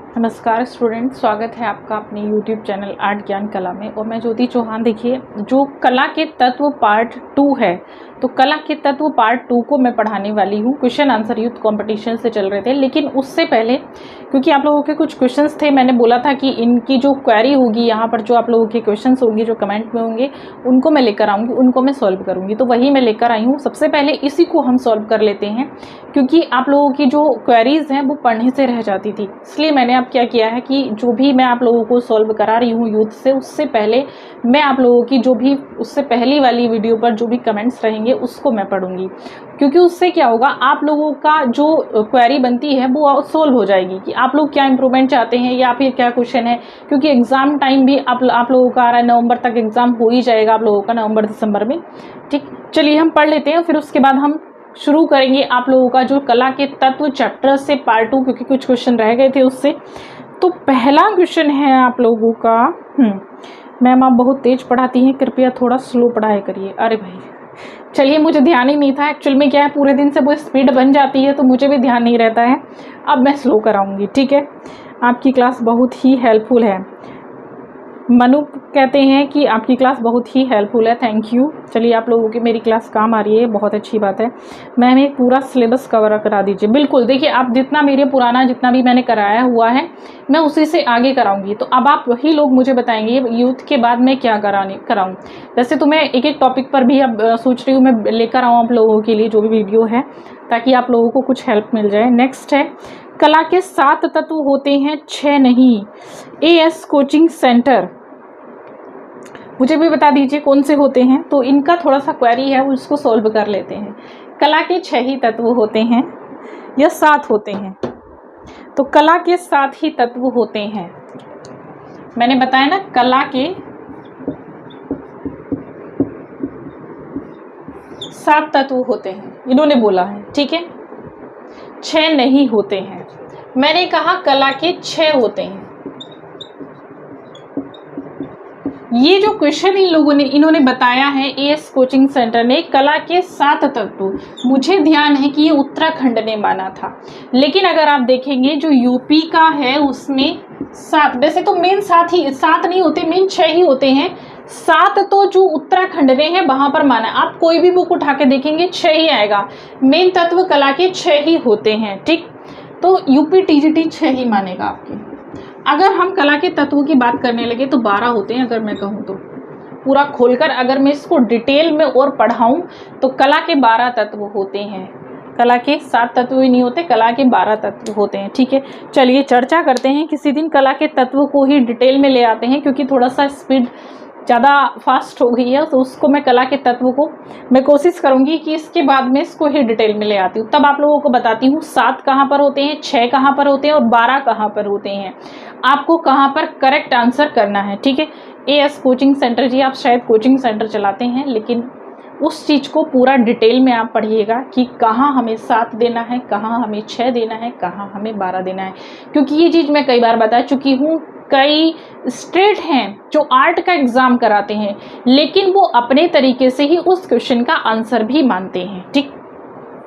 नमस्कार स्टूडेंट, स्वागत है आपका अपने YouTube चैनल आर्ट ज्ञान कला में। और मैं ज्योति चौहान। देखिए, जो कला के तत्व पार्ट 2 है, तो कला के तत्व पार्ट 2 को मैं पढ़ाने वाली हूँ। क्वेश्चन आंसर युक्त कंपटीशन से चल रहे थे, लेकिन उससे पहले क्योंकि आप लोगों के कुछ क्वेश्चंस थे, मैंने बोला था कि इनकी जो क्वेरी होगी, यहाँ पर जो आप लोगों के क्वेश्चंस होंगे, जो कमेंट में होंगे, उनको मैं लेकर आऊँगी, उनको मैं सॉल्व करूँगी। तो वही मैं लेकर आई हूँ। सबसे पहले इसी को हम सॉल्व कर लेते हैं, क्योंकि आप लोगों की जो क्वेरीज हैं वो पढ़ने से रह जाती थी। इसलिए मैंने अब क्या किया है कि जो भी मैं आप लोगों को सॉल्व करा रही हूँ यूथ से, उससे पहले मैं आप लोगों की जो भी उससे पहली वाली वीडियो पर जो भी कमेंट्स रहेंगे उसको मैं पढ़ूंगी, क्योंकि उससे क्या होगा, आप लोगों का जो क्वेरी बनती है वो सॉल्व हो जाएगी कि आप लोग क्या इंप्रूवमेंट चाहते हैं या फिर क्या क्वेश्चन है। क्योंकि एग्जाम टाइम भी आप लोगों का आ रहा है, नवंबर तक एग्जाम हो ही जाएगा आप लोगों का, नवंबर दिसंबर में। ठीक, चलिए हम पढ़ लेते हैं, फिर उसके बाद हम शुरू करेंगे आप लोगों का जो कला के तत्व चैप्टर से पार्ट 2, क्योंकि कुछ क्वेश्चन रह गए थे उससे। तो पहला क्वेश्चन है आप लोगों का, मैम आप बहुत तेज पढ़ाती हैं, कृपया थोड़ा स्लो पढ़ाया करिए। अरे भाई चलिए, मुझे ध्यान ही नहीं था। एक्चुअल में क्या है, पूरे दिन से वो स्पीड बन जाती है तो मुझे भी ध्यान नहीं रहता है। अब मैं स्लो कराऊंगी, ठीक है। आपकी क्लास बहुत ही हेल्पफुल है। मनु कहते हैं कि आपकी क्लास बहुत ही हेल्पफुल है, थैंक यू। चलिए, आप लोगों की मेरी क्लास काम आ रही है, बहुत अच्छी बात है। मैम एक पूरा सिलेबस कवर करा दीजिए। बिल्कुल, देखिए आप जितना मेरे पुराना जितना भी मैंने कराया हुआ है, मैं उसी से आगे कराऊंगी। तो अब आप वही लोग मुझे बताएंगे यूथ के बाद मैं क्या कराऊँ। वैसे तो मैं एक एक टॉपिक पर भी अब सोच रही हूँ मैं लेकर आऊँ आप लोगों के लिए जो भी वीडियो है, ताकि आप लोगों को कुछ हेल्प मिल जाए। नेक्स्ट है, कला के 7 तत्व होते हैं, 6 नहीं। AS कोचिंग सेंटर, मुझे भी बता दीजिए कौन से होते हैं। तो इनका थोड़ा सा क्वेरी है, उसको सॉल्व कर लेते हैं। कला के 6 ही तत्व होते हैं या 7 होते हैं? तो कला के 7 ही तत्व होते हैं। मैंने बताया ना, कला के 7 तत्व होते हैं, इन्होंने बोला है, ठीक है। 6 नहीं होते हैं, मैंने कहा कला के 6 होते हैं। ये जो क्वेश्चन इन लोगों ने इन्होंने बताया है, AS कोचिंग सेंटर ने, कला के 7 तत्व, मुझे ध्यान है कि ये उत्तराखंड ने माना था। लेकिन अगर आप देखेंगे जो यूपी का है उसमें 7, वैसे तो मेन 7 नहीं होते, मेन 6 ही होते हैं। 7 तो जो उत्तराखंड ने है वहां पर माना। आप कोई भी बुक उठा के देखेंगे 6 ही आएगा। मेन तत्व कला के 6 ही होते हैं, ठीक। तो यूपी TGT 6 ही मानेगा आपके। अगर हम कला के तत्वों की बात करने लगे तो 12 होते हैं। अगर मैं कहूँ तो पूरा खोलकर अगर मैं इसको डिटेल में और पढ़ाऊँ तो कला के 12 तत्व होते हैं। कला के 7 तत्व ही नहीं होते, कला के 12 तत्व होते हैं, ठीक है। चलिए चर्चा करते हैं, किसी दिन कला के तत्व को ही डिटेल में ले आते हैं, क्योंकि थोड़ा सा स्पीड ज़्यादा फास्ट हो गई है। तो उसको मैं कला के तत्व को मैं कोशिश करूंगी कि इसके बाद में इसको ही डिटेल में ले आती हूँ, तब आप लोगों को बताती हूँ 7 कहाँ पर होते हैं, 6 कहाँ पर होते हैं और 12 कहाँ पर होते हैं। आपको कहाँ पर करेक्ट आंसर करना है, ठीक है। AS कोचिंग सेंटर, जी आप शायद कोचिंग सेंटर चलाते हैं, लेकिन उस चीज़ को पूरा डिटेल में आप पढ़िएगा कि कहाँ हमें 7 देना है, कहाँ हमें 6 देना है, कहाँ हमें 12 देना है। क्योंकि ये चीज़ मैं कई बार बता चुकी हूँ। कई स्टेट हैं जो आर्ट का एग्ज़ाम कराते हैं, लेकिन वो अपने तरीके से ही उस क्वेश्चन का आंसर भी मानते हैं, ठीक।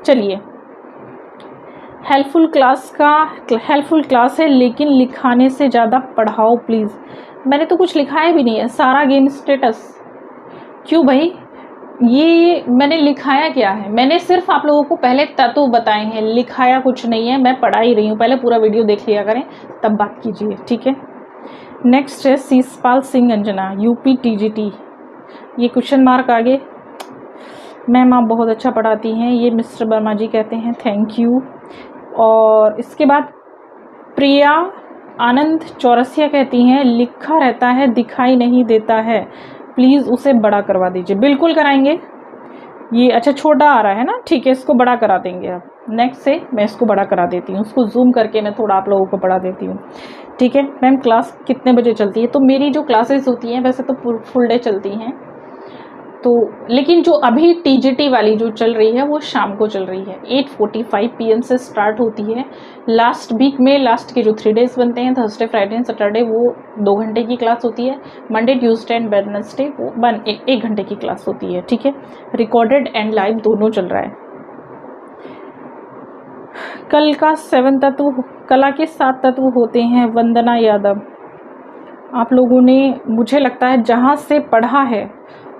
चलिए, हेल्पफुल क्लास है, लेकिन लिखाने से ज़्यादा पढ़ाओ प्लीज़। मैंने तो कुछ लिखाया भी नहीं है, सारा गेम स्टेटस। क्यों भाई, ये मैंने लिखाया क्या है? मैंने सिर्फ आप लोगों को पहले तत्व बताए हैं, लिखाया कुछ नहीं है। मैं पढ़ा ही रही हूँ, पहले पूरा वीडियो देख लिया करें तब बात कीजिए, ठीक है। नेक्स्ट है शीशपाल सिंह अंजना, UP TGT। ये क्वेश्चन मार्क आगे। मैम आप बहुत अच्छा पढ़ाती हैं, ये मिस्टर वर्मा जी कहते हैं, थैंक यू। और इसके बाद प्रिया आनंद चौरसिया कहती हैं, लिखा रहता है दिखाई नहीं देता है, प्लीज़ उसे बड़ा करवा दीजिए। बिल्कुल कराएंगे। ये अच्छा छोटा आ रहा है ना, ठीक है, इसको बड़ा करा देंगे आप। नेक्स्ट से मैं इसको बड़ा करा देती हूँ, उसको जूम करके मैं थोड़ा आप लोगों को पढ़ा देती हूँ, ठीक है। मैम क्लास कितने बजे चलती है? तो मेरी जो क्लासेस होती हैं वैसे तो फुल डे चलती हैं, तो लेकिन जो अभी TGT वाली जो चल रही है वो शाम को चल रही है, 8:45 PM से स्टार्ट होती है। लास्ट वीक में लास्ट के जो 3 डेज बनते हैं, थर्सडे फ्राइडे एंड सैटरडे, वो 2 घंटे की क्लास होती है। मंडे ट्यूसडे एंड वेडनेसडे वो 1 घंटे की क्लास होती है, ठीक है। रिकॉर्डेड एंड लाइव दोनों चल रहा है। कल का 7 तत्व, कला के 7 तत्व होते हैं। वंदना यादव, आप लोगों ने मुझे लगता है जहाँ से पढ़ा है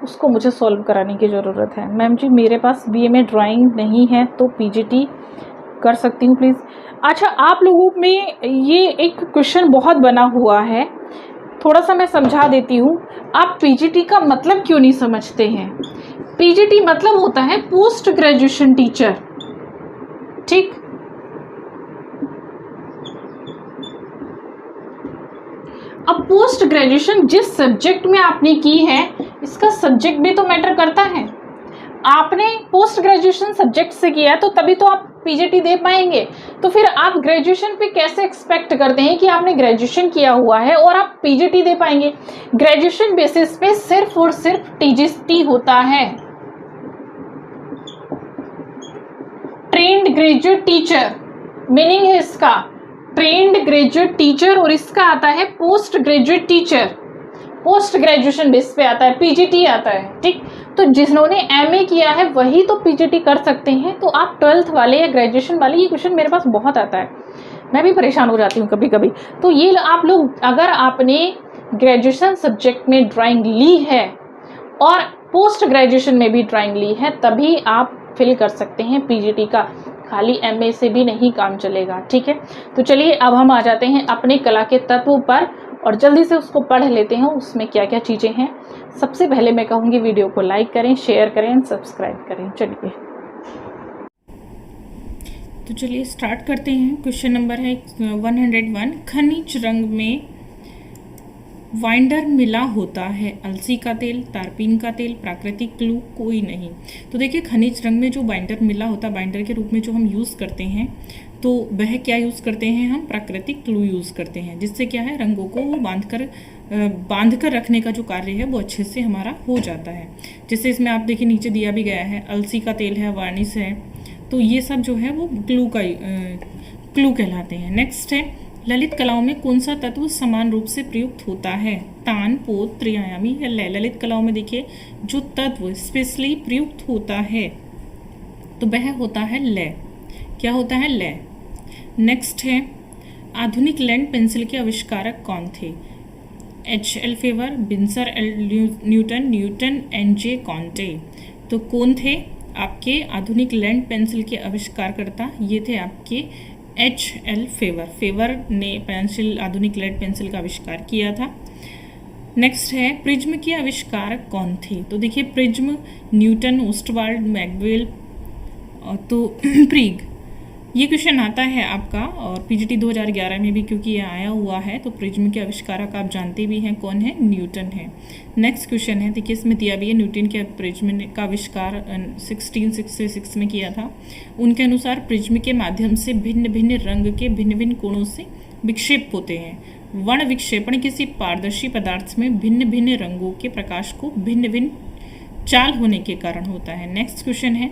उसको मुझे सॉल्व कराने की ज़रूरत है। मैम जी मेरे पास बीए में ड्राइंग नहीं है तो पीजीटी कर सकती हूँ प्लीज़। अच्छा, आप लोगों में ये एक क्वेश्चन बहुत बना हुआ है, थोड़ा सा मैं समझा देती हूँ। आप पीजीटी का मतलब क्यों नहीं समझते हैं? पीजीटी मतलब होता है पोस्ट ग्रेजुएशन टीचर, ठीक। अब पोस्ट ग्रेजुएशन जिस सब्जेक्ट में आपने की है, इसका सब्जेक्ट भी तो मैटर करता है। आपने पोस्ट ग्रेजुएशन सब्जेक्ट से किया तो तभी तो आप पीजीटी दे पाएंगे। तो फिर आप ग्रेजुएशन पे कैसे एक्सपेक्ट करते हैं कि आपने ग्रेजुएशन किया हुआ है और आप पीजीटी दे पाएंगे? ग्रेजुएशन बेसिस पे सिर्फ और सिर्फ टीजीटी होता है, ट्रेन्ड ग्रेजुएट टीचर, मीनिंग है इसका ट्रेन्ड ग्रेजुएट टीचर, और इसका आता है post graduate teacher. Post graduation base पे आता है, पीजीटी आता है, ठीक। तो जिन्होंने एमए किया है वही तो पीजीटी कर सकते हैं। तो आप 12th वाले या ग्रेजुएशन वाले, ये क्वेश्चन मेरे पास बहुत आता है, मैं भी परेशान हो जाती हूँ कभी कभी। तो ये आप लोग अगर आपने ग्रेजुएशन सब्जेक्ट में ड्राइंग ली है और पोस्ट ग्रेजुएशन में भी ड्राइंग ली है तभी आप फिल कर सकते हैं पीजीटी का, खाली एमए से भी नहीं काम चलेगा, ठीक है। तो चलिए अब हम आ जाते हैं अपने कला के तत्व पर और जल्दी से उसको पढ़ लेते हैं, उसमें क्या क्या चीज़ें हैं। सबसे पहले मैं कहूँगी वीडियो को लाइक करें, शेयर करें, सब्सक्राइब करें। चलिए तो चलिए स्टार्ट करते हैं। क्वेश्चन नंबर है 101। खनिज रंग में वाइंडर मिला होता है, अलसी का तेल, तारपीन का तेल, प्राकृतिक ग्लू, कोई नहीं। तो देखिए खनिज रंग में जो बाइंडर मिला होता है, बाइंडर के रूप में जो हम यूज़ करते हैं, तो वह क्या यूज़ करते हैं? हम प्राकृतिक ग्लू यूज़ करते हैं, जिससे क्या है रंगों को वो बांध कर रखने का जो कार्य है वो अच्छे से हमारा हो जाता है। जैसे इसमें आप देखिए नीचे दिया भी गया है, अलसी का तेल है, वार्निश है, तो ये सब जो है वो ग्लू कहलाते हैं। नेक्स्ट है ललित कलाओं में कौन सा तत्व समान रूप से प्रयुक्त होता है? तान, पोत, त्रिआयामी या लय। ललित कलाओं में देखिए जो तत्व स्पेशली प्रयुक्त होता है तो वह होता है लय। क्या होता है? लय। नेक्स्ट है आधुनिक लैंड पेंसिल के आविष्कारक कौन थे? H.L. Favre, Winsor L Newton, N.J. Conte. तो कौन थे आपके आधुनिक लैंड पेंसिल के आविष्कारकर्ता? ये थे आपके H.L. फेवर ने आधुनिक लेड पेंसिल का आविष्कार किया था। नेक्स्ट है प्रिज्म के आविष्कारक कौन थे? तो देखिए प्रिज्म न्यूटन, ओस्टवाल्ड, मैक्सवेल तो प्रीग। ये क्वेश्चन आता है आपका और पीजीटी 2011 में भी, क्योंकि ये आया हुआ है। तो प्रिज्म के आविष्कारक आप जानते भी हैं कौन है? न्यूटन है। नेक्स्ट क्वेश्चन है, देखिए इसमें दिया भी है न्यूटन के प्रिज्म का आविष्कार 1666 में किया था। उनके अनुसार प्रिज्म के माध्यम से भिन्न भिन्न रंग के भिन्न भिन्न कोणों से विक्षेप होते हैं। वर्ण विक्षेपण किसी पारदर्शी पदार्थ में भिन्न भिन्न रंगों के प्रकाश को भिन्न भिन्न चाल होने के कारण होता है। नेक्स्ट क्वेश्चन है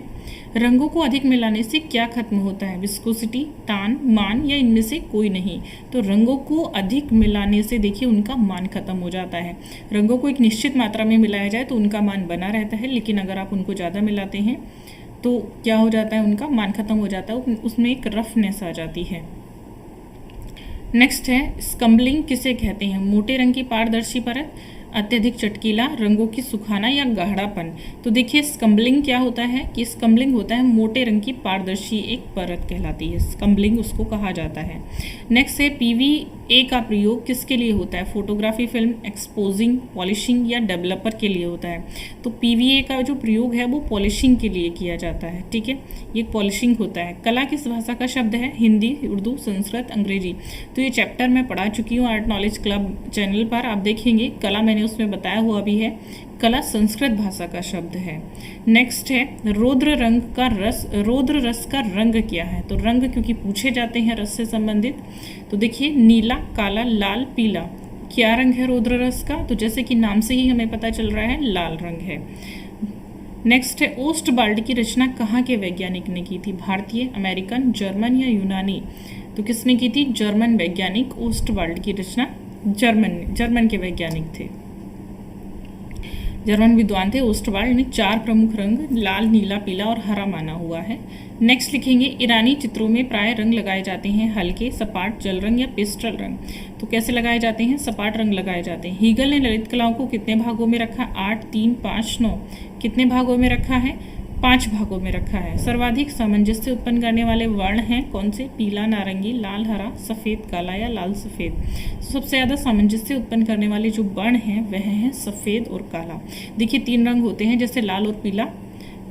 रंगों को अधिक मिलाने से क्या खत्म होता है? विस्कोसिटी, तान, मान या इनमें से कोई नहीं। तो रंगों को अधिक मिलाने से देखिए उनका मान खत्म हो जाता है। रंगों को एक निश्चित मात्रा में मिलाया जाए तो उनका मान बना रहता है, लेकिन अगर आप उनको ज़्यादा मिलाते हैं तो क्या हो जाता है? उनका मान खत्म हो जाता है, उसमें एक रफनेस आ जाती है। नेक्स्ट है स्कम्बलिंग किसे कहते हैं? मोटे रंग की पारदर्शी परत, अत्यधिक चटकीला, रंगों की सुखाना या गाढ़ापन। तो देखिए स्कम्बलिंग क्या होता है कि स्कम्बलिंग होता है मोटे रंग की पारदर्शी एक परत कहलाती है, स्कम्बलिंग उसको कहा जाता है। नेक्स्ट है PVA का प्रयोग किसके लिए होता है? फोटोग्राफी, फिल्म, एक्सपोजिंग, पॉलिशिंग या डेवलपर के लिए होता है। तो PVA का जो प्रयोग है वो पॉलिशिंग के लिए किया जाता है, ठीक है, ये पॉलिशिंग होता है। कला किस भाषा का शब्द है? हिंदी, उर्दू, संस्कृत, अंग्रेजी। तो ये चैप्टर मैं पढ़ा चुकी हूँ आर्ट नॉलेज क्लब चैनल पर, आप देखेंगे कला मैंने उसमें बताया हुआ भी है। कला संस्कृत भाषा का शब्द है। नेक्स्ट है रौद्र रस का रंग क्या है? तो रंग क्योंकि पूछे जाते हैं रस से संबंधित, तो देखिए नीला, काला, लाल, पीला। क्या रंग है रौद्र रस का? तो जैसे कि नाम से ही हमें पता चल रहा है लाल रंग है। नेक्स्ट है ओस्टवाल्ड की रचना कहाँ के वैज्ञानिक ने की थी? भारतीय, अमेरिकन, जर्मन या यूनानी? तो किसने की थी? जर्मन वैज्ञानिक ओस्टवाल्ड की रचना जर्मन के वैज्ञानिक थे। जर्मन विद्वान थे ओस्टवाल्ड ने 4 प्रमुख रंग लाल, नीला, पीला और हरा माना हुआ है। नेक्स्ट लिखेंगे ईरानी चित्रों में प्राय रंग लगाए जाते हैं हल्के, सपाट, जल रंग या पेस्टल रंग। तो कैसे लगाए जाते हैं? सपाट रंग लगाए जाते हैं। हीगल ने ललित कलाओं को कितने भागों में रखा? 8, 3, 5, 9। कितने भागों में रखा है? 5 भागों में रखा है। सर्वाधिक सामंजस्य उत्पन्न करने वाले वर्ण हैं कौन से? पीला, नारंगी, लाल, हरा, सफ़ेद, काला या लाल सफ़ेद। तो सबसे ज़्यादा सामंजस्य उत्पन्न करने वाले जो वर्ण हैं वह हैं सफ़ेद और काला। देखिए 3 रंग होते हैं जैसे लाल और पीला,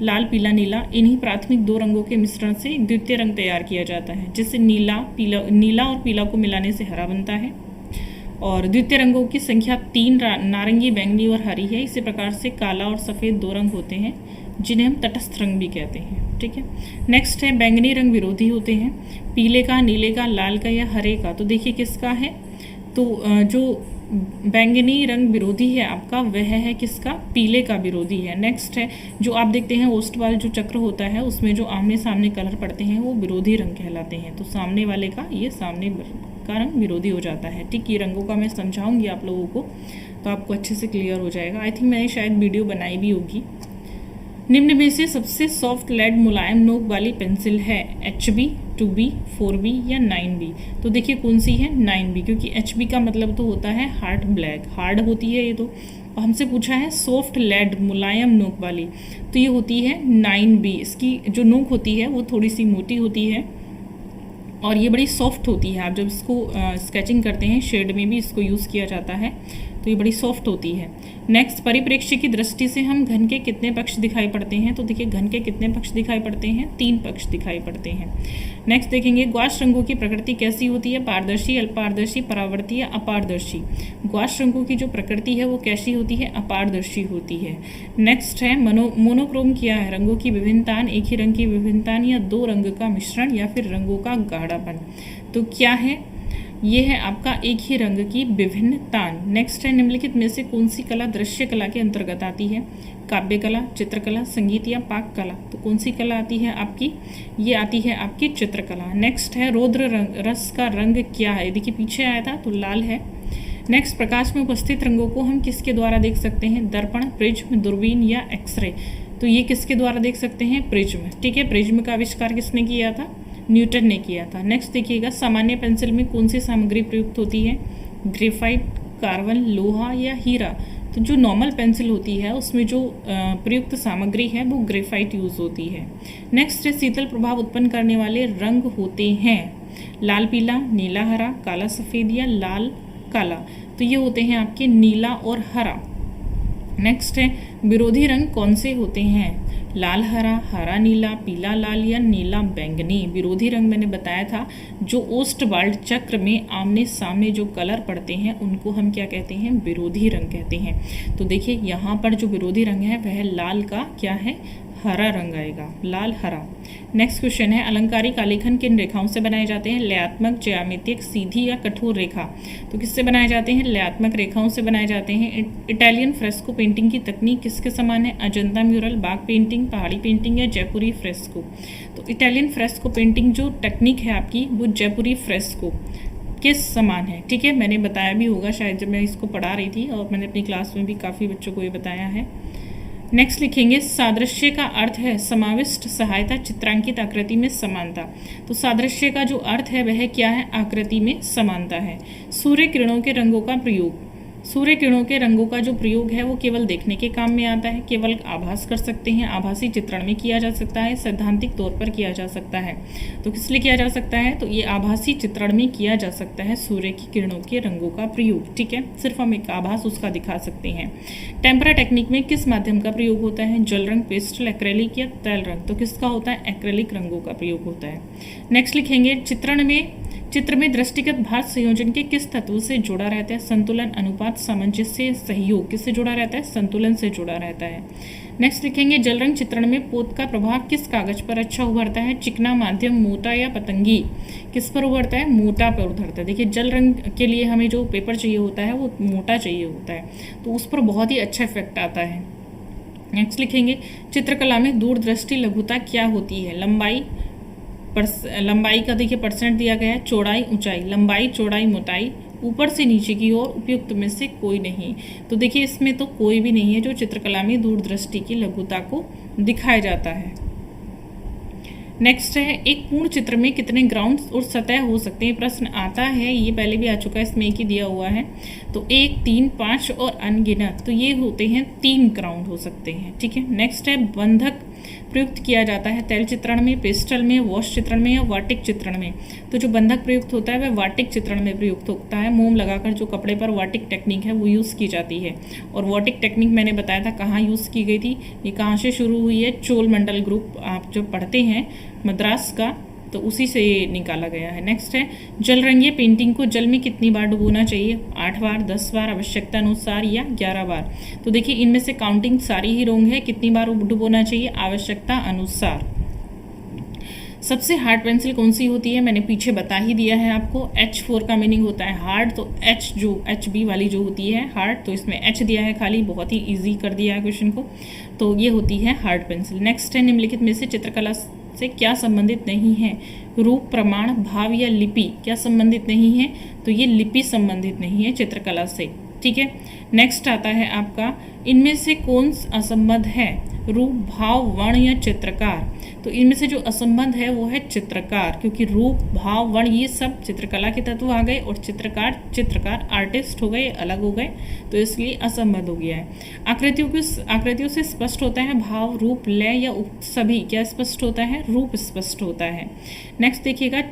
लाल, पीला, नीला। इन्हीं प्राथमिक 2 रंगों के मिश्रण से एक द्वितीय रंग तैयार किया जाता है, जिससे नीला और पीला को मिलाने से हरा बनता है। और द्वितीय रंगों की संख्या 3 नारंगी, बैंगनी और हरी है। इसी प्रकार से काला और सफ़ेद 2 रंग होते हैं जिन्हें हम तटस्थ रंग भी कहते हैं। ठीक है, नेक्स्ट है बैंगनी रंग विरोधी होते हैं, पीले का, नीले का, लाल का या हरे का। तो देखिए किसका है? तो जो बैंगनी रंग विरोधी है आपका वह है किसका? पीले का विरोधी है। नेक्स्ट है जो आप देखते हैं ओस्टवाल्ड जो चक्र होता है उसमें जो आमने सामने कलर पड़ते हैं वो विरोधी रंग कहलाते हैं। तो सामने वाले का ये सामने का रंग विरोधी हो जाता है। ठीक, ये रंगों का मैं समझाऊंगी आप लोगों को तो आपको अच्छे से क्लियर हो जाएगा। आई थिंक मैंने शायद वीडियो बनाई भी होगी। निम्न में से सबसे सॉफ्ट लेड मुलायम नोक वाली पेंसिल है HB, 2B, 4B या 9B। तो देखिए कौन सी है? 9B, क्योंकि HB का मतलब तो होता है हार्ड ब्लैक, हार्ड होती है ये। तो हमसे पूछा है सॉफ्ट लेड मुलायम नोक वाली, तो ये होती है 9B। इसकी जो नोक होती है वो थोड़ी सी मोटी होती है और ये बड़ी सॉफ्ट होती है। आप जब इसको स्केचिंग करते हैं शेड में भी इसको यूज़ किया जाता है, तो ये बड़ी सॉफ्ट होती है। नेक्स्ट, परिप्रेक्ष्य की दृष्टि से हम घन के कितने पक्ष दिखाई पड़ते हैं? तो देखिए घन के कितने पक्ष दिखाई पड़ते हैं? 3 पक्ष दिखाई पड़ते हैं। नेक्स्ट देखेंगे ग्वाश रंगों की प्रकृति कैसी होती है? पारदर्शी, अल्पारदर्शी, परावर्ती या अपारदर्शी। ग्वाश रंगों की जो प्रकृति है वो कैसी होती है? अपारदर्शी होती है। नेक्स्ट है मोनोक्रोम क्या है? रंगों की विभिन्नता, एक ही रंग की विभिन्नता या 2 रंग का मिश्रण या फिर रंगों का गाढ़ापन। तो क्या है? ये है आपका एक ही रंग की विभिन्नता। नेक्स्ट है निम्नलिखित में से कौन सी कला दृश्य कला के अंतर्गत आती है? काव्य कला, चित्रकला, संगीत या पाक कला। तो कौन सी कला आती है आपकी? ये आती है आपकी चित्रकला। नेक्स्ट है रौद्र रस का रंग क्या है? देखिए पीछे आया था तो लाल है। नेक्स्ट, प्रकाश में उपस्थित रंगों को हम किसके द्वारा देख सकते हैं? दर्पण, प्रिज्म, दूरबीन या एक्सरे। तो ये किसके द्वारा देख सकते हैं? प्रिज्म। ठीक है, प्रिज्म का आविष्कार किसने किया था? न्यूटन ने किया था। नेक्स्ट देखिएगा सामान्य पेंसिल में कौन सी सामग्री प्रयुक्त होती है? ग्रेफाइट, कार्बन, लोहा या हीरा। तो जो नॉर्मल पेंसिल होती है उसमें जो प्रयुक्त सामग्री है वो ग्रेफाइट यूज होती है। नेक्स्ट है शीतल प्रभाव उत्पन्न करने वाले रंग होते हैं लाल, पीला, नीला, हरा, काला, सफ़ेद या लाल, काला। तो ये होते हैं आपके नीला और हरा। नेक्स्ट है विरोधी रंग कौन से होते हैं? लाल, हरा, हरा, नीला, पीला, लाल या नीला, बैंगनी। विरोधी रंग मैंने बताया था जो ओस्टवाल्ड चक्र में आमने सामने जो कलर पड़ते हैं उनको हम क्या कहते हैं? विरोधी रंग कहते हैं। तो देखिए यहाँ पर जो विरोधी रंग है वह लाल का क्या है? हरा रंग आएगा, लाल, हरा। नेक्स्ट क्वेश्चन है अलंकारिक आलेखन किन रेखाओं से बनाए जाते हैं? लयात्मक, ज्यामितिक, सीधी या कठोर रेखा। तो किससे बनाए जाते हैं? लयात्मक रेखाओं से बनाए जाते हैं। इटालियन फ्रेस्को पेंटिंग की तकनीक किसके समान है? अजंता म्यूरल, बाग पेंटिंग, पहाड़ी पेंटिंग या जयपुरी फ्रेस्को। तो इटालियन फ्रेस्को पेंटिंग जो टेक्निक है आपकी वो जयपुरी फ्रेस्को किस समान है? ठीक है, मैंने बताया भी होगा शायद जब मैं इसको पढ़ा रही थी और मैंने अपनी क्लास में भी काफ़ी बच्चों को ये बताया है। नेक्स्ट लिखेंगे सादृश्य का अर्थ है समाविष्ट, सहायता, चित्रांकित आकृति में समानता। तो सादृश्य का जो अर्थ है वह क्या है? आकृति में समानता है। सूर्य किरणों के रंगों का प्रयोग। सूर्य किरणों के रंगों का जो प्रयोग है वो केवल देखने के काम में आता है, केवल आभास कर सकते हैं, आभासी चित्रण में किया जा सकता है, सैद्धांतिक तौर पर किया जा सकता है। तो किस लिए किया जा सकता है? तो ये आभासी चित्रण में किया जा सकता है सूर्य की किरणों के रंगों का प्रयोग। ठीक है, सिर्फ हम एक आभास उसका दिखा सकते हैं। टेम्परा टेक्निक में किस माध्यम का प्रयोग होता है? जल रंग, पेस्टल, एक्रेलिक या तैल रंग। तो किसका होता है? एक्रेलिक रंगों का प्रयोग होता है। नेक्स्ट लिखेंगे चित्र में दृष्टिगत भार संयोजन के किस तत्व से जुड़ा रहता है? संतुलन, अनुपात, सामंजस्य, सहयोग। किससे जुड़ा रहता है? संतुलन से जुड़ा रहता है। नेक्स्ट लिखेंगे जल रंग चित्रण में पोत का प्रभाव किस कागज पर अच्छा उभरता है? चिकना, माध्यम, मोटा या पतंगी। किस पर उभरता है? मोटा पर उभरता है। देखिए जल रंग के लिए हमें जो पेपर चाहिए होता है वो मोटा चाहिए होता है, तो उस पर बहुत ही अच्छा इफेक्ट आता है। नेक्स्ट लिखेंगे चित्रकला में दूरदृष्टि लघुता क्या होती है? लंबाई का देखिए परसेंट दिया गया है, चौड़ाई, ऊंचाई। लंबाई, चौड़ाई, मोटाई, ऊपर से नीचे की ओर उपयुक्त में से कोई नहीं। तो देखिए इसमें तो कोई भी नहीं है जो चित्रकला में दूरदृष्टि की लघुता को दिखाया जाता है। नेक्स्ट है, एक पूर्ण चित्र में कितने ग्राउंड और सतह हो सकते हैं? प्रश्न आता है, ये पहले भी आ चुका है, इसमें एक ही दिया हुआ है। तो 1, 3, 5 और अनगिनत, तो ये होते हैं 3 ग्राउंड हो सकते हैं। ठीक है। नेक्स्ट है, बंधक प्रयुक्त किया जाता है तैल चित्रण में, पेस्टल में, वॉश चित्रण में या वाटिक चित्रण में। तो जो बंधक प्रयुक्त होता है वह वाटिक चित्रण में प्रयुक्त होता है। मोम लगाकर जो कपड़े पर वाटिक टेक्निक है वो यूज़ की जाती है। और वाटिक टेक्निक मैंने बताया था कहाँ यूज़ की गई थी, ये कहाँ से शुरू हुई है, चोल मंडल ग्रुप आप जो पढ़ते हैं मद्रास का, तो उसी से ये निकाला गया है। नेक्स्ट है, जल रंगीय पेंटिंग को जल में कितनी बार डुबोना चाहिए? 8 बार, 10 बार, आवश्यकता अनुसार या 11 बार। तो देखिए इनमें से काउंटिंग सारी ही रोंग है। कितनी बार डुबोना चाहिए? आवश्यकता अनुसार। सबसे हार्ड पेंसिल कौन सी होती है? मैंने पीछे बता ही दिया है आपको। H4 का मीनिंग होता है हार्ड, तो H जो HB वाली जो होती है हार्ड, तो इसमें H दिया है खाली, बहुत ही इजी कर दिया है क्वेश्चन को। तो ये होती है हार्ड पेंसिल। नेक्स्ट है, निम्नलिखित में से चित्रकला से क्या संबंधित नहीं है? रूप, प्रमाण, भाव या लिपि क्या संबंधित नहीं है? तो ये लिपि संबंधित नहीं है चित्रकला से। ठीक है। नेक्स्ट आता है आपका, इनमें से कौन असंबद्ध है? रूप, भाव, वर्ण या चित्रकार? तो इनमें से जो असंबद्ध है वो है चित्रकार, क्योंकि रूप, भाव, वर्ण ये सब चित्रकला के तत्व आ गए और चित्रकार आर्टिस्ट हो गए, अलग हो गए, तो इसलिए असंबद्ध हो गया है। आकृतियों से स्पष्ट होता है भाव, रूप, लय या सभी क्या स्पष्ट होता है? रूप स्पष्ट होता है। नेक्स्ट देखिएगा,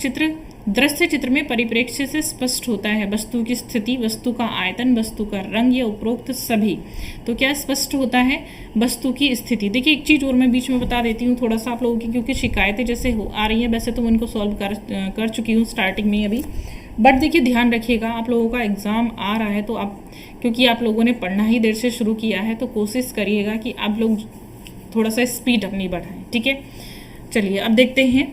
दृश्य चित्र में परिप्रेक्ष्य से स्पष्ट होता है वस्तु की स्थिति, वस्तु का आयतन, वस्तु का रंग या उपरोक्त सभी। तो क्या स्पष्ट होता है? वस्तु की स्थिति। देखिए एक चीज़ और मैं बीच में बता देती हूँ थोड़ा सा आप लोगों की, क्योंकि शिकायतें जैसे आ रही हैं, वैसे तो मैं उनको सॉल्व कर चुकी हूँ स्टार्टिंग में अभी, बट देखिए ध्यान रखिएगा आप लोगों का एग्ज़ाम आ रहा है, तो आप क्योंकि आप लोगों ने पढ़ना ही देर से शुरू किया है, तो कोशिश करिएगा कि आप लोग थोड़ा सा स्पीड अपनी बढ़ाएं। ठीक है। चलिए अब देखते हैं,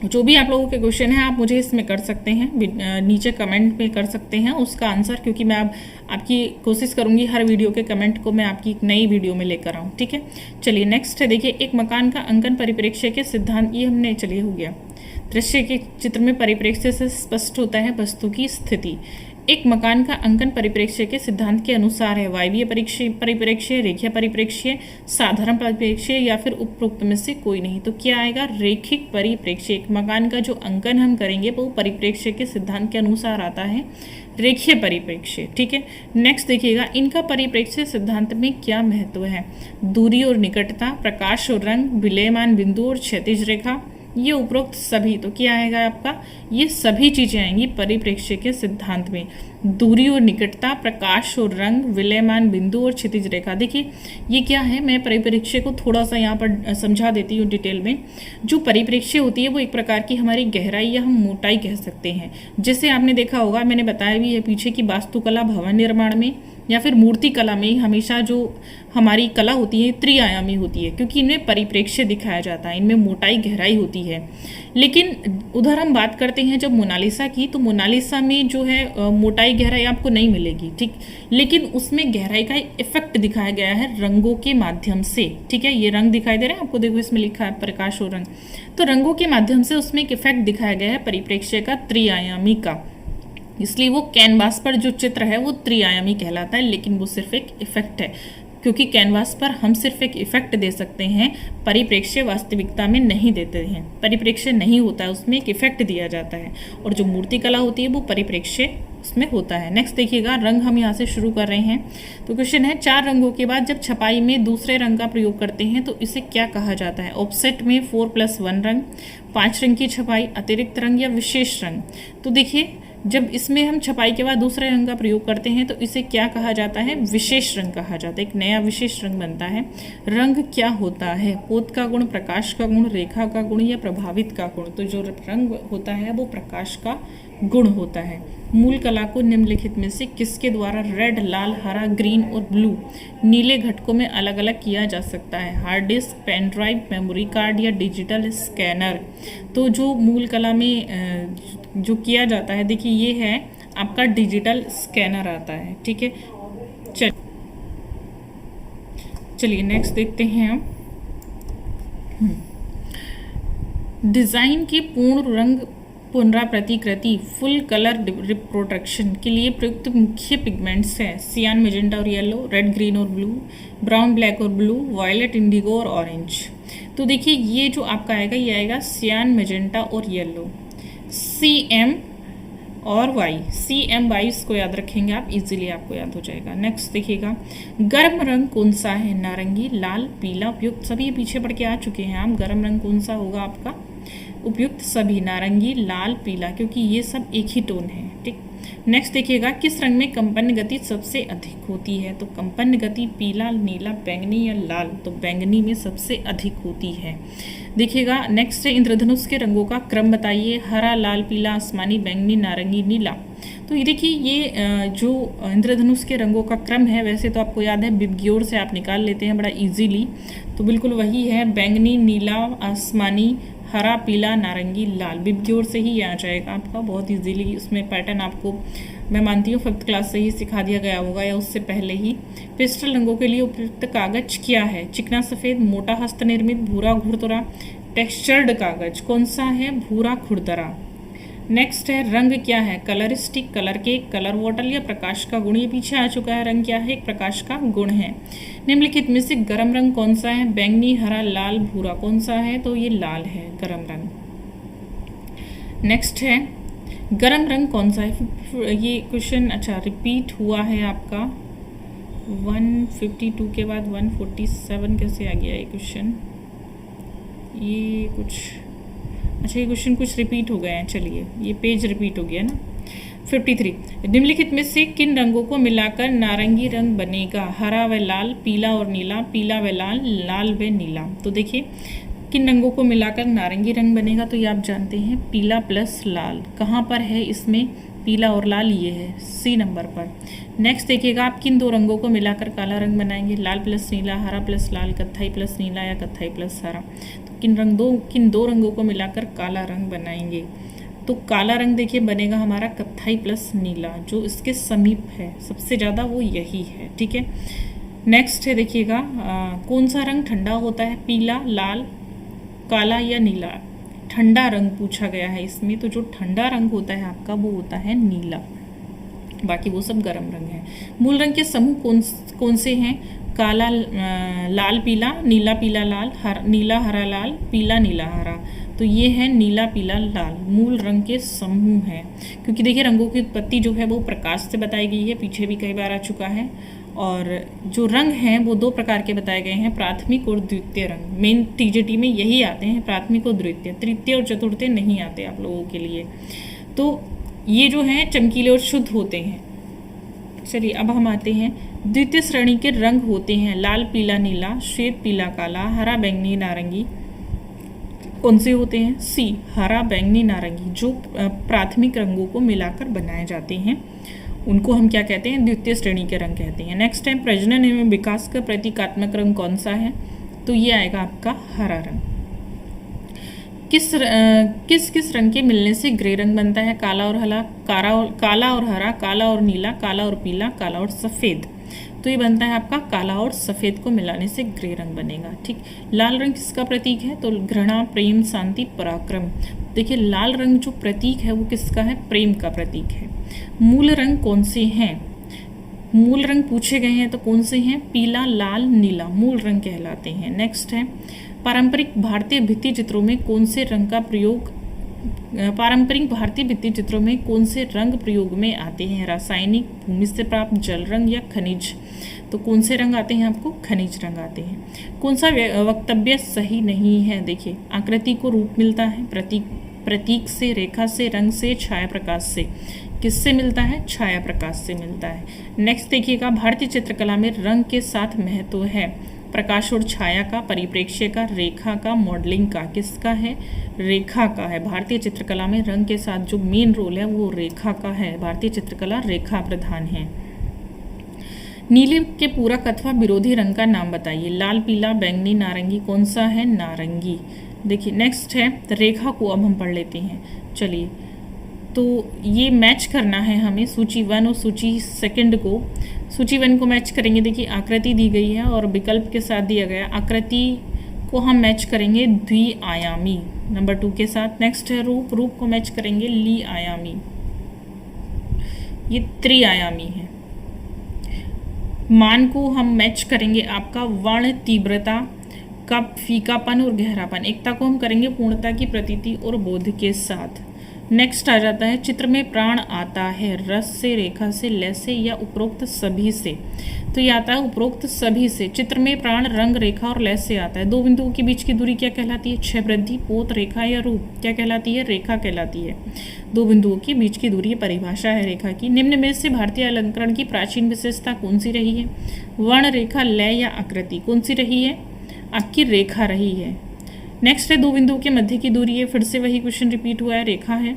जो भी आप लोगों के क्वेश्चन हैं आप मुझे इसमें कर सकते हैं, नीचे कमेंट में कर सकते हैं उसका आंसर, क्योंकि मैं अब आपकी कोशिश करूंगी हर वीडियो के कमेंट को मैं आपकी एक नई वीडियो में लेकर आऊँ। ठीक है। चलिए नेक्स्ट है, देखिए एक मकान का अंकन परिप्रेक्ष्य के सिद्धांत, ये हमने चलिए हो गया। दृश्य के चित्र में परिप्रेक्ष्य से स्पष्ट होता है वस्तु की स्थिति। एक मकान का अंकन परिप्रेक्ष्य के सिद्धांत के अनुसार है वायवीय परिप्रेक्ष्य, रेखीय परिप्रेक्ष्य, साधारण परिप्रेक्ष्य या फिर उपरोक्त में से कोई नहीं। तो क्या आएगा? रेखिक परिप्रेक्ष्य। एक मकान का जो अंकन हम करेंगे वो परिप्रेक्ष्य के सिद्धांत के अनुसार आता है, रेखीय परिप्रेक्ष्य। ठीक है। नेक्स्ट देखिएगा, इनका परिप्रेक्ष्य सिद्धांत में क्या महत्व है? दूरी और निकटता, प्रकाश और रंग, विलयमान बिंदु और क्षैतिज रेखा, ये उपरोक्त सभी। तो क्या आएगा आपका? ये सभी चीजें आएंगी परिप्रेक्ष्य के सिद्धांत में। दूरी और निकटता, प्रकाश और रंग, विलयमान बिंदु और क्षैतिज रेखा। देखिए ये क्या है, मैं परिप्रेक्ष्य को थोड़ा सा यहाँ पर समझा देती हूँ डिटेल में। जो परिप्रेक्ष्य होती है वो एक प्रकार की हमारी गहराई या हम मोटाई कह सकते हैं। जैसे आपने देखा होगा, मैंने बताया भी है पीछे की वास्तुकला, भवन निर्माण में या फिर मूर्ति कला में हमेशा जो हमारी कला होती है त्रिआयामी होती है, क्योंकि इनमें परिप्रेक्ष्य दिखाया जाता है, इनमें मोटाई गहराई होती है। लेकिन उधर हम बात करते हैं जब मोनालिसा की, तो मोनालिसा में जो है मोटाई गहराई आपको नहीं मिलेगी। ठीक, लेकिन उसमें गहराई का इफेक्ट दिखाया गया है रंगों के माध्यम से। ठीक है, ये रंग दिखाई दे रहे हैं आपको, देखो इसमें लिखा है प्रकाश और रंग, तो रंगों के माध्यम से उसमें एक इफेक्ट दिखाया गया है परिप्रेक्ष्य का, त्रिआयामी का। इसलिए वो कैनवास पर जो चित्र है वो त्रिआयामी कहलाता है, लेकिन वो सिर्फ एक इफेक्ट है, क्योंकि कैनवास पर हम सिर्फ एक इफेक्ट दे सकते हैं, परिप्रेक्ष्य वास्तविकता में नहीं देते हैं। परिप्रेक्ष्य नहीं होता है, उसमें एक इफेक्ट दिया जाता है, और जो मूर्ति कला होती है वो परिप्रेक्ष्य उसमें होता है। नेक्स्ट देखिएगा, रंग हम यहाँ से शुरू कर रहे हैं। तो क्वेश्चन है, 4 रंगों के बाद जब छपाई में दूसरे रंग का प्रयोग करते हैं तो इसे क्या कहा जाता है? ऑफसेट में 4+1 रंग, 5 रंग की छपाई, अतिरिक्त रंग या विशेष रंग। तो देखिए जब इसमें हम छपाई के बाद दूसरे रंग का प्रयोग करते हैं तो इसे क्या कहा जाता है? विशेष रंग कहा जाता है, एक नया विशेष रंग बनता है। रंग क्या होता है? पोत का गुण, प्रकाश का गुण, रेखा का गुण या प्रभावित का गुण। तो जो रंग होता है वो प्रकाश का गुण होता है। मूल कला को निम्नलिखित में से किसके द्वारा रेड, लाल, हरा, ग्रीन और ब्लू नीले घटकों में अलग अलग किया जा सकता है? Hard disk, pen drive, memory card या डिजिटल स्कैनर। तो जो मूल कला में जो किया जाता है, देखिए ये है आपका डिजिटल स्कैनर आता है। ठीक है, चलिए नेक्स्ट देखते हैं हम। डिजाइन के पूर्ण रंग पुनराप्रतिकृति फुल कलर रिप्रोडक्शन के लिए प्रयुक्त मुख्य पिगमेंट्स हैं सियान, मेजेंटा और येलो, रेड, ग्रीन और ब्लू, ब्राउन, ब्लैक और ब्लू, वायलेट, इंडिगो और ऑरेंज। तो देखिए ये जो आपका आएगा ये आएगा सियान, मेजेंटा और येलो, CM और Y, CMY इसको याद रखेंगे आप, इजीली आपको याद हो जाएगा। नेक्स्ट देखिएगा, गर्म रंग कौन सा है? नारंगी, लाल, पीला, उपयुक्त सभी पीछे पढ़ के आ चुके हैं आप। गर्म रंग कौन सा होगा आपका? उपयुक्त सभी, नारंगी, लाल, पीला, क्योंकि ये सब एक ही टोन है। ठीक। नेक्स्ट देखिएगा, किस रंग में कंपन गति सबसे अधिक होती है? तो कंपन गति पीला, नीला, बैंगनी या लाल? तो बैंगनी में सबसे अधिक होती है। देखिएगा नेक्स्ट है, इंद्रधनुष के रंगों का क्रम बताइए। हरा, लाल, पीला, आसमानी, बैंगनी, नारंगी, नीला। तो ये देखिए ये जो इंद्रधनुष के रंगों का क्रम है, वैसे तो आपको याद है बिब्ग्योर से आप निकाल लेते हैं बड़ा इजीली, तो बिल्कुल वही है, बैंगनी, नीला, आसमानी, हरा, पीला, नारंगी, लाल। बिब्ग्योर से ही आ जाएगा आपका बहुत इजीली। उसमें पैटर्न आपको मैं मानती हूँ 5th क्लास से ही सिखा दिया गया होगा या उससे पहले ही। पेस्टल रंगों के लिए उपयुक्त कागज क्या है? चिकना सफ़ेद, मोटा हस्त निर्मित, भूरा खुरदरा, टेक्सचर्ड कागज। कौन सा है? भूरा खुरदरा। नेक्स्ट है, रंग क्या है? Colour stick, colour cake, colour bottle या प्रकाश का गुण? ये पीछे आ चुका है। रंग क्या है? एक प्रकाश का गुण है। निम्नलिखित में से गर्म रंग कौन सा है? बैंगनी, हरा, लाल, भूरा। कौन सा है? तो ये लाल है, गर्म रंग। नेक्स्ट है, गर्म रंग कौन सा है? ये क्वेश्चन अच्छा रिपीट हुआ है आपका 152 के बाद 147 कैसे आ गया ये क्वेश्चन? ये कुछ अच्छा ये क्वेश्चन कुछ रिपीट हो गए हैं। चलिए ये पेज रिपीट हो गया ना। 53, निम्नलिखित में से किन रंगों को मिलाकर नारंगी रंग बनेगा? हरा व लाल, पीला और नीला, पीला व लाल, लाल व नीला। तो देखिए किन रंगों को मिलाकर नारंगी रंग बनेगा? तो ये आप जानते हैं पीला प्लस लाल। कहाँ पर है इसमें पीला और लाल? ये है C नंबर पर। नेक्स्ट देखिएगा, आप किन दो रंगों को मिलाकर काला रंग बनाएंगे? लाल प्लस नीला, हरा प्लस लाल, कत्थई प्लस नीला या कत्थई प्लस हरा। तो किन दो रंगों को मिलाकर काला रंग बनाएंगे? तो काला रंग देखिए बनेगा हमारा कत्थई प्लस नीला, जो इसके समीप है सबसे ज़्यादा वो यही है। ठीक है। नेक्स्ट है देखिएगा, कौन सा रंग ठंडा होता है? पीला, लाल, काला या नीला? ठंडा रंग पूछा गया है इसमें, तो जो ठंडा रंग होता है आपका वो होता है नीला, बाकी वो सब गर्म रंग है। मूल रंग के समूह कौन से हैं? काला, लाल, पीला, नीला, पीला, लाल, नीला, हरा, लाल, पीला, नीला, हरा। तो ये है नीला, पीला, लाल मूल रंग के समूह हैं। क्योंकि देखिए रंगों की उत्पत्ति जो है वो प्रकाश से बताई गई है, पीछे भी कई बार आ चुका है। और जो रंग हैं वो दो प्रकार के बताए गए हैं, प्राथमिक और द्वितीय रंग। मेन TJT में यही आते हैं, प्राथमिक और द्वितीय, तृतीय और चतुर्थीय नहीं आते आप लोगों के लिए। तो ये जो हैं चमकीले और शुद्ध होते हैं। चलिए अब हम आते हैं, द्वितीय श्रेणी के रंग होते हैं लाल, पीला, नीला, श्वेत, पीला, काला, हरा, बैंगनी, नारंगी। कौन से होते हैं? C, हरा, बैंगनी, नारंगी। जो प्राथमिक रंगों को मिलाकर बनाए जाते हैं उनको हम क्या कहते हैं? द्वितीय श्रेणी के रंग कहते हैं। नेक्स्ट है, प्रजनन एवं विकास का प्रतीकात्मक रंग कौन सा है? तो ये आएगा आपका हरा रंग। किस रंग के मिलने से ग्रे रंग बनता है? काला और हरा, काला और हरा, काला और नीला, काला और पीला, काला और सफ़ेद। तो ये बनता है आपका काला और सफ़ेद को मिलाने से ग्रे रंग बनेगा। ठीक। लाल रंग किसका प्रतीक है? तो घृणा, प्रेम, शांति, पराक्रम। देखिए लाल रंग जो प्रतीक है वो किसका है? प्रेम का प्रतीक है। मूल रंग कौन से हैं? मूल रंग पूछे गए हैं तो कौन से हैं? पीला, लाल, नीला मूल रंग कहलाते हैं। नेक्स्ट है, पारंपरिक भारतीय भित्ति चित्रों में कौन से रंग का प्रयोग पारंपरिक भारतीय भित्ति चित्रों में कौन से रंग प्रयोग में आते हैं? रासायनिक, भूमि से प्राप्त, जल रंग या खनिज? तो कौन से रंग आते हैं आपको? खनिज रंग आते हैं। कौन सा वक्तव्य सही नहीं है? देखिए आकृति को रूप मिलता है प्रतीक से, रेखा से, रंग से, छाया प्रकाश से। किससे मिलता है? छाया प्रकाश से मिलता है। नेक्स्ट देखिएगा, भारतीय चित्रकला में रंग के साथ महत्व है प्रकाश और छाया का, परिप्रेक्ष्य का, रेखा का, मॉडलिंग का। किसका है? रेखा का है। भारतीय चित्रकला में रंग के साथ जो मेन रोल है वो रेखा का है। भारतीय चित्रकला रेखा प्रधान है। नीले के पूरक अथवा विरोधी रंग का नाम बताइए। लाल, पीला, बैंगनी, नारंगी। कौन सा है? नारंगी। देखिए नेक्स्ट है, रेखा को अब हम पढ़ लेते हैं। चलिए तो ये मैच करना है हमें सूची 1 और सूची 2 को। सूची 1 को मैच करेंगे। देखिए आकृति दी गई है और विकल्प के साथ दिया गया। आकृति को हम मैच करेंगे द्विआयामी नंबर 2 के साथ। नेक्स्ट है रूप, रूप को मैच करेंगे ली आयामी, ये त्रिआयामी है। मान को हम मैच करेंगे आपका वर्ण, तीव्रता, कप, फीकापन और गहरापन। एकता को हम करेंगे पूर्णता की प्रतीति और बोध के साथ। नेक्स्ट आ जाता है चित्र में प्राण आता है रस से, रेखा से, लय से या उपरोक्त सभी से। तो ये आता है उपरोक्त सभी से। चित्र में प्राण रंग, रेखा और लय से आता है। दो बिंदुओं के बीच की दूरी क्या कहलाती है? क्षय वृद्धि, पोत, रेखा या रूप क्या कहलाती है? रेखा कहलाती है। दो बिंदुओं के बीच की दूरी परिभाषा है रेखा की। निम्न में से भारतीय अलंकरण की प्राचीन विशेषता कौन सी रही है? वर्ण, रेखा, लय या आकृति? कौन सी रही है? आपकी रेखा रही है। नेक्स्ट है दो बिंदुओं के मध्य की दूरी है, फिर से वही क्वेश्चन रिपीट हुआ है, रेखा है।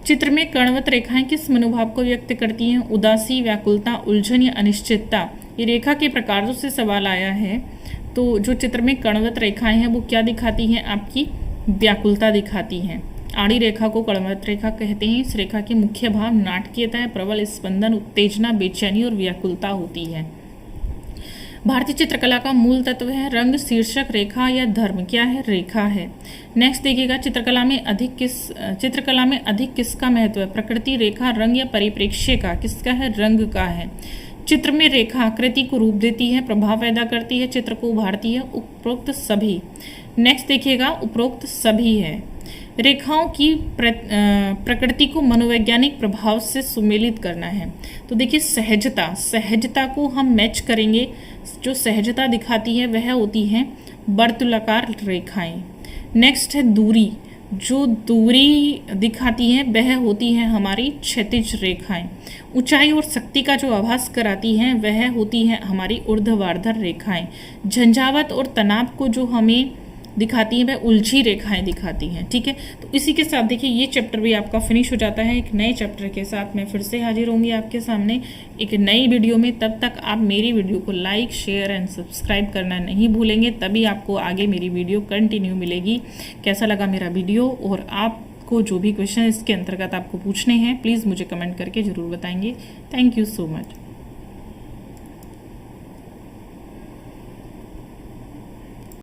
चित्र में कर्णवत रेखाएं किस मनोभाव को व्यक्त करती हैं? उदासी, व्याकुलता, उलझन या अनिश्चितता। ये रेखा के प्रकारों से सवाल आया है। तो जो चित्र में कर्णवत रेखाएं हैं वो क्या दिखाती हैं? आपकी व्याकुलता दिखाती हैं। आड़ी रेखा को कर्णवत रेखा कहते हैं। इस रेखा के मुख्य भाव नाटकीयता, प्रबल स्पंदन, उत्तेजना, बेचैनी और व्याकुलता होती है। भारतीय चित्रकला का मूल तत्व है रंग, शीर्षक, रेखा या धर्म। क्या है? रेखा है। नेक्स्ट देखिएगा चित्रकला में अधिक किसका महत्व है? प्रकृति, रेखा, रंग या परिप्रेक्ष्य का? किसका है? रंग का है। चित्र में रेखा आकृति को रूप देती है, प्रभाव पैदा करती है, चित्र को उभारती है। उपरोक्त सभी। नेक्स्ट देखिएगा उपरोक्त सभी है। रेखाओं की प्रकृति को मनोवैज्ञानिक प्रभाव से सुमेलित करना है। तो देखिए सहजता को हम मैच करेंगे। जो सहजता दिखाती है वह होती है वर्तुलाकार रेखाएं। नेक्स्ट है दूरी, जो दूरी दिखाती है वह होती है हमारी क्षैतिज रेखाएं। ऊंचाई और शक्ति का जो आभास कराती हैं वह होती है हमारी ऊर्ध्वाधर रेखाएं। झंझावत और तनाव को जो हमें दिखाती हैं वह उलझी रेखाएं दिखाती हैं। ठीक है, तो इसी के साथ देखिए ये चैप्टर भी आपका फिनिश हो जाता है। एक नए चैप्टर के साथ मैं फिर से हाजिर होंगी आपके सामने एक नई वीडियो में। तब तक आप मेरी वीडियो को लाइक, शेयर एंड सब्सक्राइब करना नहीं भूलेंगे, तभी आपको आगे मेरी वीडियो कंटिन्यू मिलेगी। कैसा लगा मेरा वीडियो और आपको जो भी क्वेश्चन इसके अंतर्गत आपको पूछने हैं प्लीज़ मुझे कमेंट करके ज़रूर बताएंगे। Thank you so much.